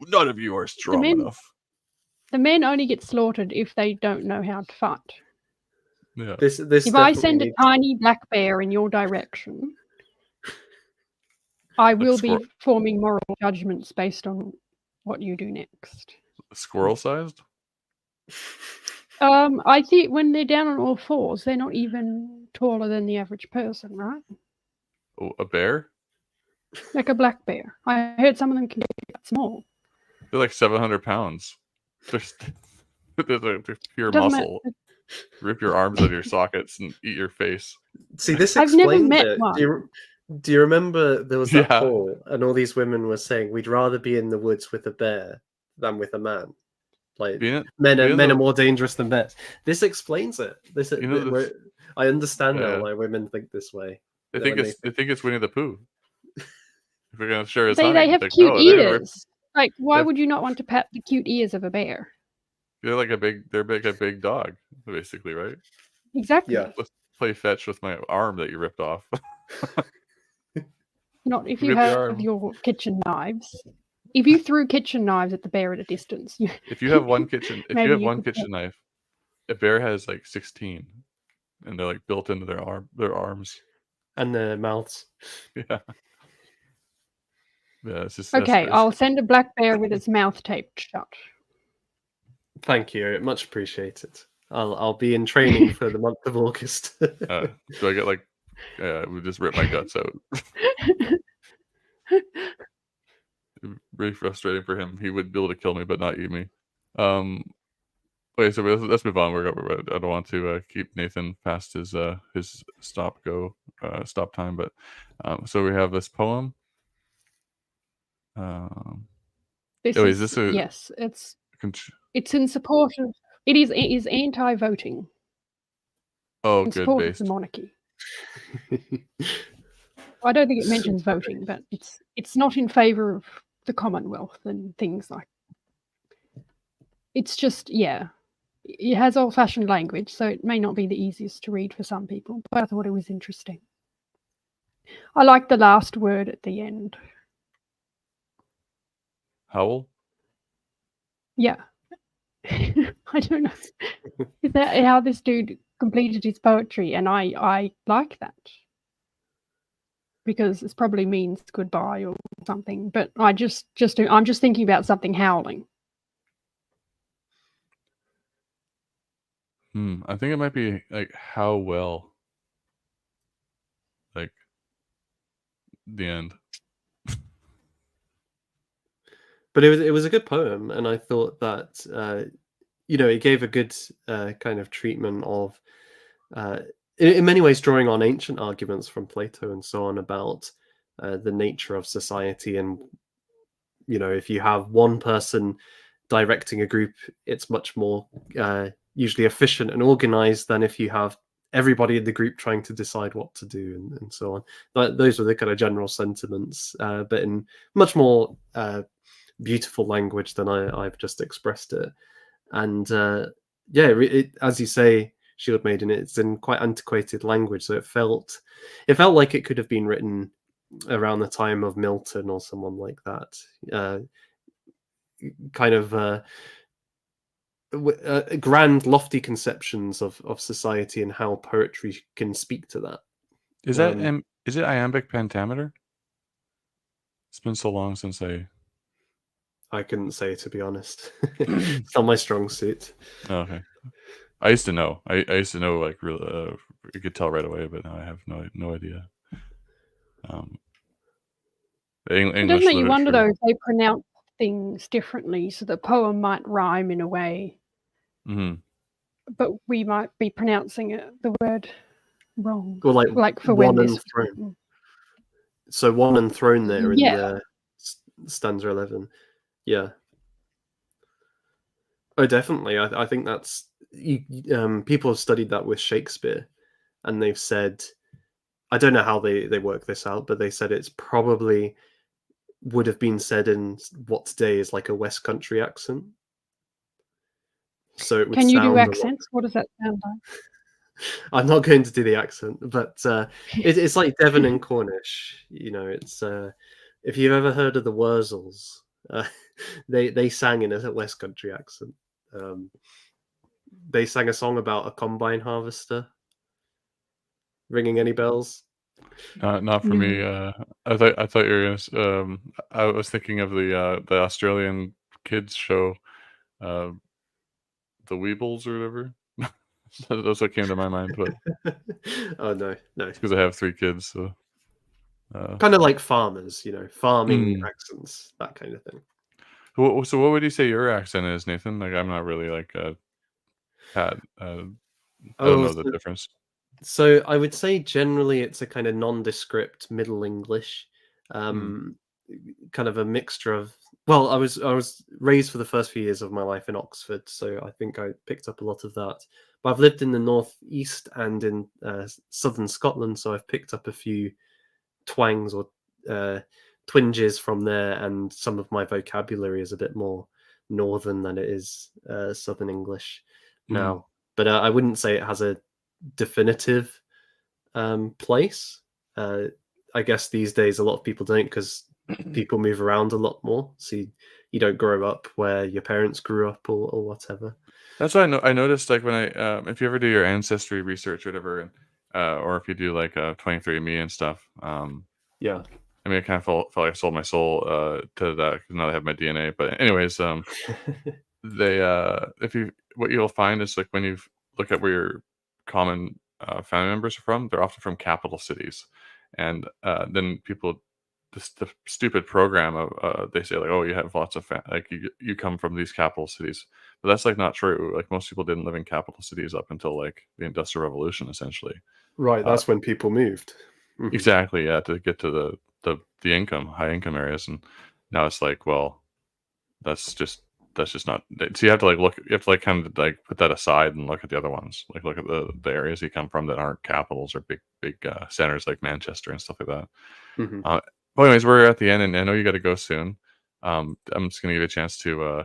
none of you are strong enough. The men only get slaughtered if they don't know how to fight. Yeah. If I send a tiny black bear in your direction, I will be forming moral judgments based on what you do next. Squirrel sized? I think when they're down on all fours, they're not even taller than the average person, right? Oh, a bear? Like a black bear. I heard some of them can get that small. They're like 700 pounds. They're pure muscle. Matter. Rip your arms out of your sockets and eat your face. See, this explains I've never met one. Do you remember there was that poll and all these women were saying we'd rather be in the woods with a bear than with a man? Like men are more dangerous than bears. This explains it. I understand now why women think this way. They think it's Winnie the Pooh. If we're gonna share his they have cute ears. Like, why would you not want to pet the cute ears of a bear? They're like a big dog, basically, right? Exactly. Yeah. Let's play fetch with my arm that you ripped off. Not if you have your kitchen knives. If you threw kitchen knives at the bear at a distance. If you have one kitchen knife, a bear has like 16, and they're like built into their arms and their mouths. Yeah. Yeah, it's just okay. I'll send a black bear with its mouth taped shut. Thank you, much appreciated. I'll be in training for the month of August. Do I get like? We just rip my guts out. Really frustrating for him. He would be able to kill me, but not eat me. Okay, so let's move on. I don't want to keep Nathan past his stop time, but so we have this poem. Yes, it's in support of it is anti-voting. Oh, in good. Support of the monarchy. I don't think it mentions voting, but it's not in favor of the Commonwealth and things like. It's just it has old-fashioned language, so it may not be the easiest to read for some people, but I thought it was interesting. I like the last word at the end. Howl? Yeah. I don't know. Is that how this dude completed his poetry? And I like that. Because it probably means goodbye or something. But I'm just thinking about something howling. I think it might be like how well. Like the end. But it was a good poem, and I thought that it gave a good kind of treatment of uh, in many ways drawing on ancient arguments from Plato and so on about the nature of society, and if you have one person directing a group, it's much more usually efficient and organized than if you have everybody in the group trying to decide what to do, and so on. But those were the kind of general sentiments, but in much more beautiful language than I've just expressed it. And yeah, as you say, Shield Maiden, it's in quite antiquated language, so it felt like it could have been written around the time of Milton or someone like that. Kind of grand, lofty conceptions of society and how poetry can speak to that. Is that is it iambic pentameter? It's been so long since I couldn't say, to be honest. It's not my strong suit. Oh, okay. I used to know. I used to know, like, really, you could tell right away, but now I have no idea. It English doesn't make you wonder, literature. though, if they pronounce things differently, so the poem might rhyme in a way, Mhm. but we might be pronouncing the word wrong. Well, Like for when one this and was throne. written. So one and throne there in Yeah. stanza 11. Yeah. Oh, definitely. I think that's people have studied that with Shakespeare, and they've said, I don't know how they work this out, but they said it's probably would have been said in what today is like a West Country accent. So it would Can you do sound a lot. accents? What does that sound like? I'm not going to do the accent, but it's like Devon and Cornish. It's if you've ever heard of the Wurzels, they sang in a West Country accent. They sang a song about a combine harvester. Ringing any bells? Not for me. No. I thought you were gonna. I was thinking of the Australian kids show, uh, the Weebles or whatever. That's what came to my mind, but Oh no, no. it's because I have 3 kids, so. Kind of like farmers, farming Mm. accents, that kind of thing. So what would you say your accent is, Nathan? Like, I'm not really like Pat. I don't Oh, know the difference. so I would say generally it's a kind of nondescript Middle English, Mm. um, kind of a mixture of. Well, I was raised for the first few years of my life in Oxford, so I think I picked up a lot of that. But I've lived in the northeast and in southern Scotland, so I've picked up a few twangs or uh, twinges from there, and some of my vocabulary is a bit more northern than it is southern English Mm. now. But I wouldn't say it has a definitive place. I guess these days a lot of people don't, because people move around a lot more. So you don't grow up where your parents grew up, or whatever. That's what I noticed, like, when if you ever do your ancestry research or whatever, and, or if you do, like, 23andMe and stuff, Yeah. I mean, I kind of felt like I sold my soul, to that 'cause now I have my DNA, but anyways, they, if you what you'll find is, like, when you look at where your common, family members are from, they're often from capital cities, and, then people the stupid program of, they say, like, "Oh, you have lots of like, you come from these capital cities," but that's, like, not true. Like, most people didn't live in capital cities up until, like, the Industrial Revolution, essentially. Right, Uh, that's when people moved. Mhm. exactly, yeah, to get to the high income areas, and now it's like, well, that's just not so you have to, like, kind of, like, put that aside and look at the other ones, like, look at the areas you come from that aren't capitals or big, centers like Manchester and stuff like that. Mhm. Uh, but anyways, we're at the end, and I know you gotta go soon. I'm just gonna give you a chance to,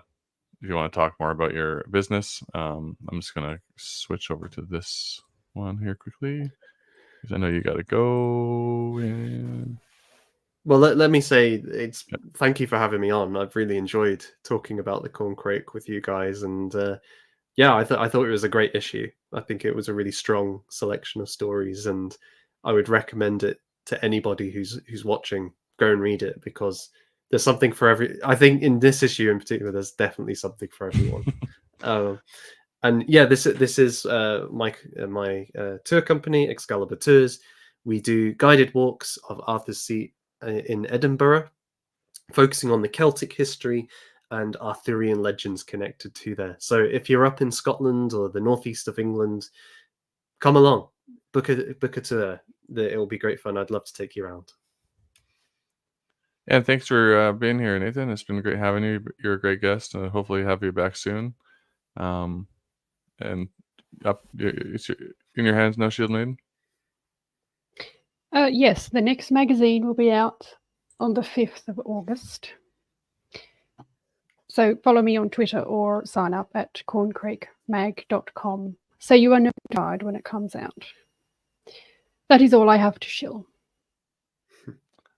if you wanna talk more about your business, I'm just gonna switch over to this one here quickly because I know you gotta go, and Well, let me say it's yeah. thank you for having me on. I've really enjoyed talking about the Corncrake with you guys, and yeah, I thought it was a great issue. I think it was a really strong selection of stories, and I would recommend it to anybody who's watching. Go and read it, because there's something for every. I think in this issue in particular, there's definitely something for everyone. Um, and yeah, this is my tour company, Excalibur Tours. We do guided walks of Arthur's Seat in Edinburgh, focusing on the Celtic history and Arthurian legends connected to there. So if you're up in Scotland or the northeast of England, come along, book a tour. It'll be great fun. I'd love to take you around. And thanks for being here, Nathan. It's been great having you. You're a great guest, and hopefully have you back soon. And it's in your hands now, Shield Maiden. Yes, the next magazine will be out on the 5th of August. So follow me on Twitter or sign up at corncreekmag.com so you are notified when it comes out. That is all I have to shill.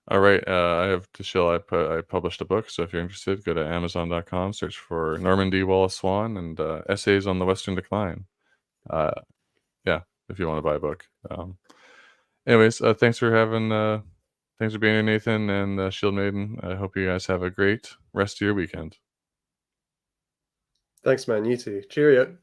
All right, I have to shill. I published a book, so if you're interested, go to Amazon.com, search for Norman D. Wallace Swan and Essays on the Western Decline. Yeah, if you want to buy a book. Anyways, thanks for being here, Nathan and Shield Maiden. I hope you guys have a great rest of your weekend. Thanks, man. You too. Cheerio.